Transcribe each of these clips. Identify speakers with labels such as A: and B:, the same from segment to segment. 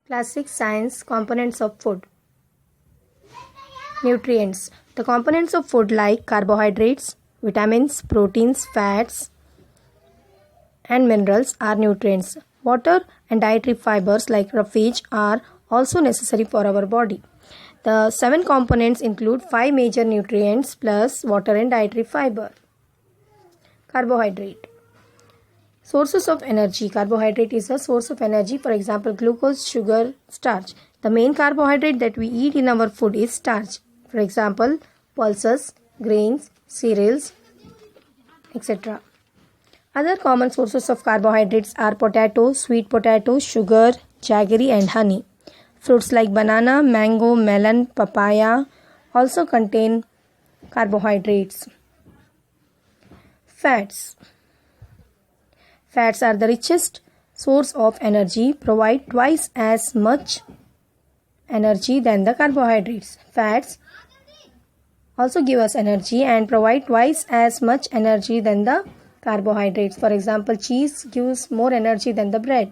A: Classic science components of food. Nutrients. The components of food like carbohydrates, vitamins, proteins, fats, and minerals are nutrients. Water and dietary fibers like roughage are also necessary for our body. The 7 components include 5 major nutrients plus water and dietary fiber. Carbohydrate. Sources of energy. Carbohydrate is a source of energy. For example, glucose, sugar, starch. The main carbohydrate that we eat in our food is starch. For example, pulses, grains, cereals, etc. Other common sources of carbohydrates are potato, sweet potato, sugar, jaggery and honey. Fruits like banana, mango, melon, papaya also contain carbohydrates. Fats. Fats are the richest source of energy, provide twice as much energy than the carbohydrates. Fats also give us energy and provide twice as much energy than the carbohydrates. For example, cheese gives more energy than the bread.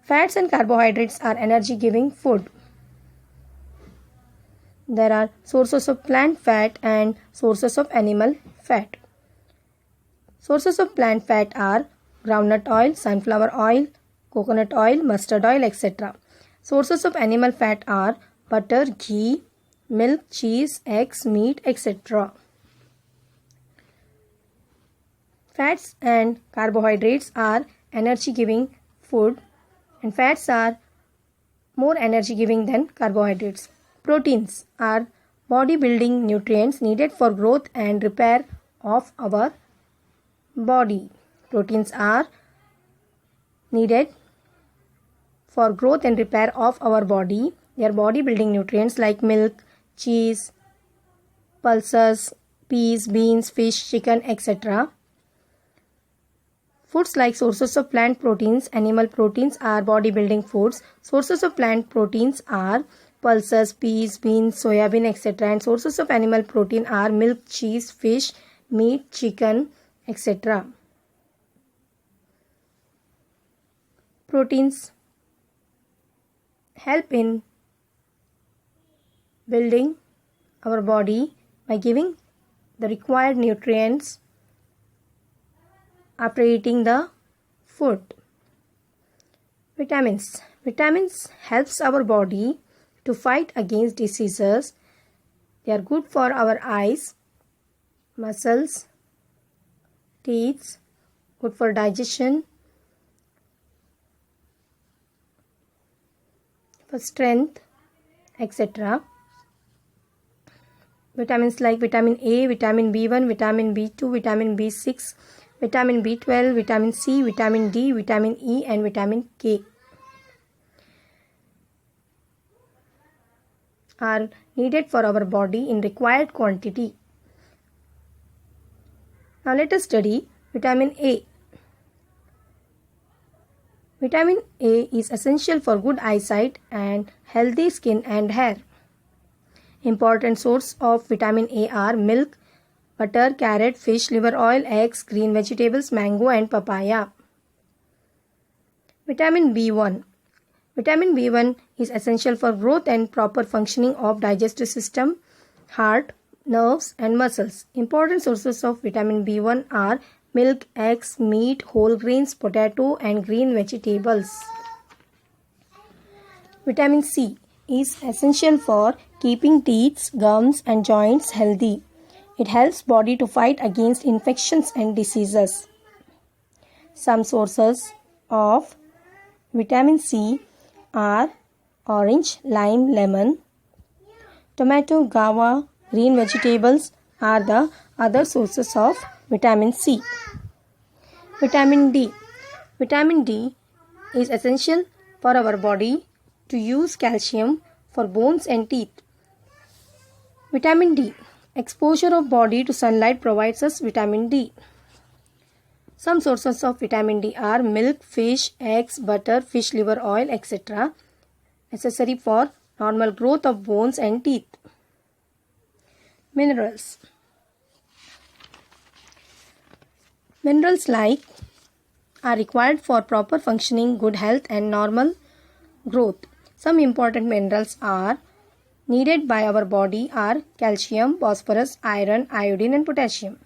A: Fats and carbohydrates are energy-giving food. There are sources of plant fat and sources of animal fat. Sources of plant fat are groundnut oil, sunflower oil, coconut oil, mustard oil, etc. Sources of animal fat are butter, ghee, milk, cheese, eggs, meat, etc. Fats and carbohydrates are energy-giving food, and fats are more energy-giving than carbohydrates. Proteins are body-building nutrients needed for growth and repair of our body. Proteins are needed for growth and repair of our body. They are body-building nutrients like milk, cheese, pulses, peas, beans, fish, chicken, etc. Foods like sources of plant proteins, animal proteins are body-building foods. Sources of plant proteins are pulses, peas, beans, soya bean, etc. And sources of animal protein are milk, cheese, fish, meat, chicken, etc. Proteins help in building our body by giving the required nutrients after eating the food. Vitamins. Vitamins helps our body to fight against diseases. They are good for our eyes, muscles, teeth, good for digestion, for strength, etc. Vitamins like vitamin A, vitamin B1, vitamin B2, vitamin B6, vitamin B12, vitamin C, vitamin D, vitamin E and vitamin K are needed for our body in required quantity. Now let us study vitamin A. Vitamin A is essential for good eyesight and healthy skin and hair. Important sources of vitamin A are milk, butter, carrot, fish, liver oil, eggs, green vegetables, mango and papaya. Vitamin B1. Vitamin B1 is essential for growth and proper functioning of digestive system, heart, nerves and muscles. Important sources of vitamin B1 are milk, eggs, meat, whole grains, potato and green vegetables. Vitamin C is essential for keeping teeth, gums and joints healthy. It helps body to fight against infections and diseases. Some sources of vitamin C are orange, lime, lemon, tomato, guava, green vegetables are the other sources of vitamin C. Vitamin D. Vitamin D is essential for our body to use calcium for bones and teeth. Vitamin D. Exposure of body to sunlight provides us vitamin D. Some sources of vitamin D are milk, fish, eggs, butter, fish liver oil, etc. necessary for normal growth of bones and teeth. Minerals. Minerals like are required for proper functioning, good health, and normal growth. Some important minerals are needed by our body are calcium, phosphorus, iron, iodine, and potassium.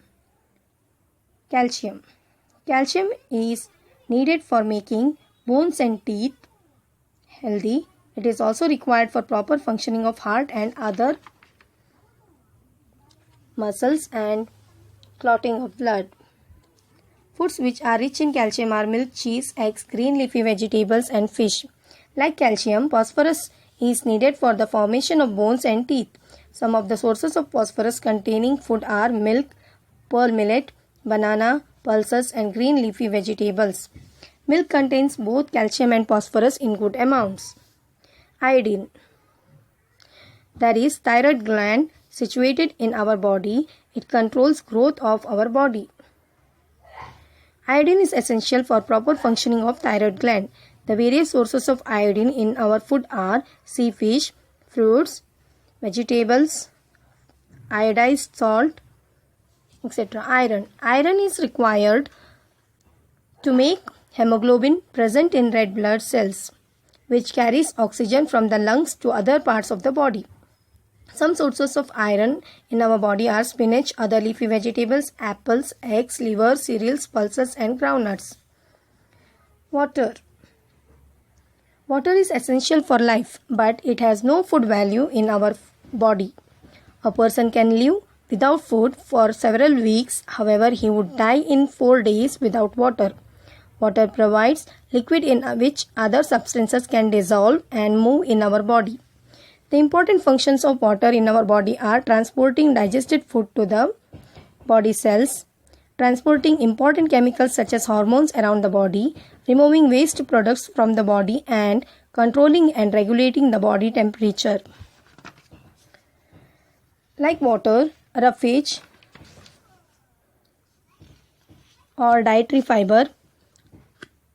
A: Calcium. Calcium is needed for making bones and teeth healthy. It is also required for proper functioning of heart and other muscles and clotting of blood. Foods which are rich in calcium are milk, cheese, eggs, green leafy vegetables, and fish. Like calcium, phosphorus is needed for the formation of bones and teeth. Some of the sources of phosphorus containing food are milk, pearl millet, banana, pulses, and green leafy vegetables. Milk contains both calcium and phosphorus in good amounts. Iodine. There is thyroid gland situated in our body. It controls growth of our body. Iodine is essential for proper functioning of thyroid gland. The various sources of iodine in our food are sea fish, fruits, vegetables, iodized salt, etc. Iron. Iron is required to make hemoglobin present in red blood cells, which carries oxygen from the lungs to other parts of the body. Some sources of iron in our body are spinach, other leafy vegetables, apples, eggs, liver, cereals, pulses, and groundnuts. Water. Water is essential for life, but it has no food value in our body. A person can live without food for several weeks, however, he would die in 4 days without water. Water provides liquid in which other substances can dissolve and move in our body. The important functions of water in our body are transporting digested food to the body cells, transporting important chemicals such as hormones around the body, removing waste products from the body, and controlling and regulating the body temperature. Like water, roughage or dietary fiber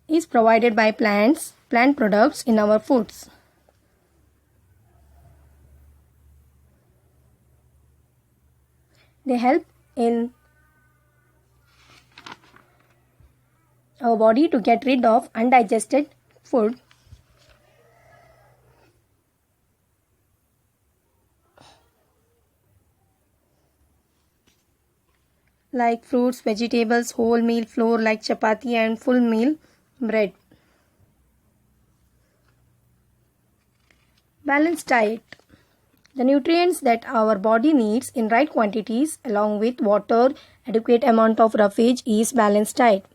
A: is provided by plant products in our foods. They help in our body to get rid of undigested food. Like fruits, vegetables, whole meal flour like chapati, and full meal bread. Balanced diet. The nutrients that our body needs in right quantities along with water, adequate amount of roughage is balanced diet.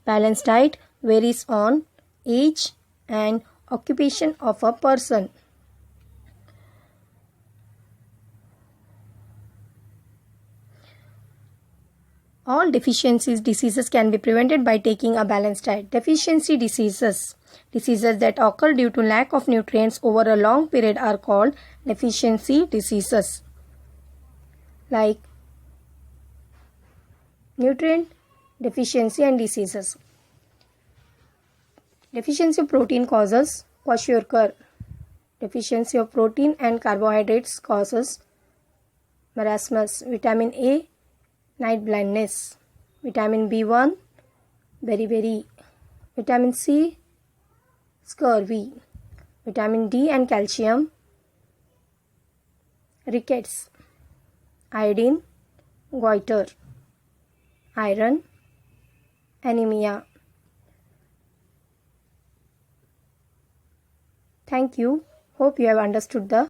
A: Balanced diet varies on age and occupation of a person. All deficiencies diseases can be prevented by taking a balanced diet. Deficiency diseases that occur due to lack of nutrients over a long period are called deficiency diseases. Like nutrient deficiency and diseases. Deficiency of protein causes kwashiorkor. Deficiency of protein and carbohydrates causes marasmus. Vitamin A, night blindness. Vitamin B1, beriberi. Vitamin C, scurvy. Vitamin D and calcium, rickets. Iodine, goiter. Iron, anemia. Thank you. Hope you have understood the